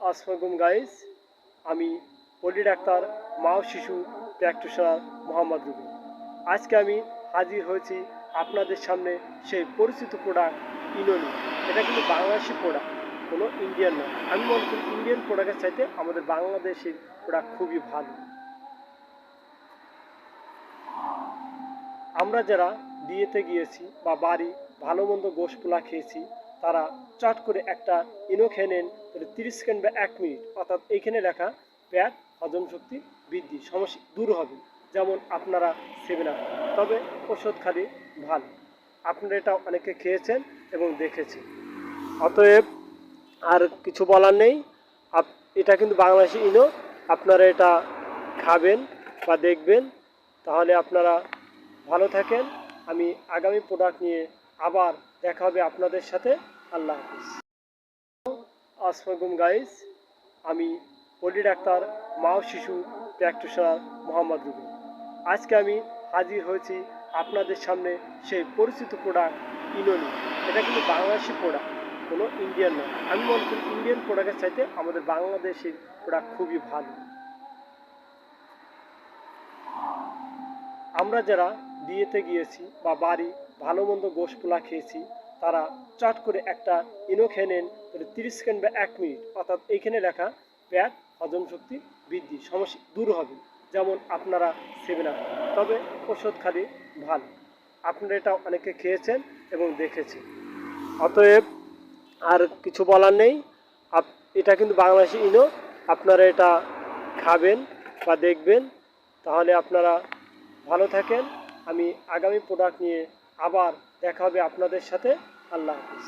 আসসালামু গাইস, আমি পল্লী ডাক্তার মা ও শিশু প্র্যাকটিশনার মোহাম্মদ রুবেল। আজকে আমি হাজির হয়েছি আপনাদের সামনে সেই পরিচিত প্রোডাক্ট ইনোনি। এটা কিন্তু বাংলাদেশি প্রোডাক্ট, কোনো ইন্ডিয়ান নয়। আমি মনে করি ইন্ডিয়ান প্রোডাক্টের চাইতে আমাদের বাংলাদেশের প্রোডাক্ট খুবই ভালো। আমরা যারা বিয়েতে গিয়েছি বা বাড়ি ভালো মন্দ গোশ পোলা খেয়েছি, তারা চট করে একটা ইনো খেয়ে নেন, 30 সেকেন্ড বা 1 মিনিট, অর্থাৎ এইখানে লেখা পেট হজম শক্তি বৃদ্ধি সমস্যা দূর হবে। যেমন আপনারা 7 আপ, তবে ওষুধ খালি ভালো। আপনারা এটা অনেকে খেয়েছেন এবং দেখেছেন, অতএব আর কিছু বলার নেই। এটা কিন্তু বাংলাদেশি ইনো, আপনারা এটা খাবেন বা দেখবেন, তাহলে আপনারা ভালো থাকেন। আমি আগামী প্রোডাক্ট নিয়ে আবার দেখা হবে আপনাদের সাথে। আল্লাহ হাফিজ। আসসালামু গাইস, আমি পল্লী ডাক্তার মা ও শিশু প্র্যাকটিশনার মোহাম্মদ রুবেল। আজকে আমি হাজির হয়েছি আপনাদের সামনে সেই পরিচিত প্রোডাক্ট ইনোনি। এটা কিন্তু বাংলাদেশি প্রোডাক্ট, কোনো ইন্ডিয়ান নয়। আমি মনে করি ইন্ডিয়ান প্রোডাক্টের চাইতে আমাদের বাংলাদেশের প্রোডাক্ট খুবই ভালো। আমরা যারা বিয়েতে গিয়েছি বা বাড়ি ভালো মন্দ গোশ পোলা খেয়েছি, তারা চট করে একটা ইনো খেয়ে নেন, 30 সেকেন্ড বা 1 মিনিট, অর্থাৎ এইখানে লেখা পেট হজম শক্তি বৃদ্ধি সমস্যা দূর হবে। যেমন আপনারা 7 আপ, তবে ওষুধ খালি ভালো। আপনারা এটা অনেকে খেয়েছেন এবং দেখেছেন, অতএব আর কিছু বলার নেই। এটা কিন্তু বাংলাদেশি ইনো, আপনারা এটা খাবেন বা দেখবেন, তাহলে আপনারা ভালো থাকেন। আমি আগামী প্রোডাক্ট নিয়ে আবার দেখা হবে আপনাদের সাথে। আল্লাহ হাফিজ।